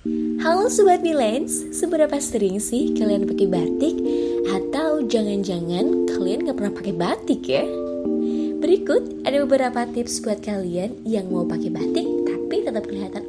Halo Sobat Milens, seberapa sering sih kalian pakai batik? Atau jangan-jangan kalian gak pernah pakai batik ya? Berikut ada beberapa tips buat kalian yang mau pakai batik tapi tetap kelihatan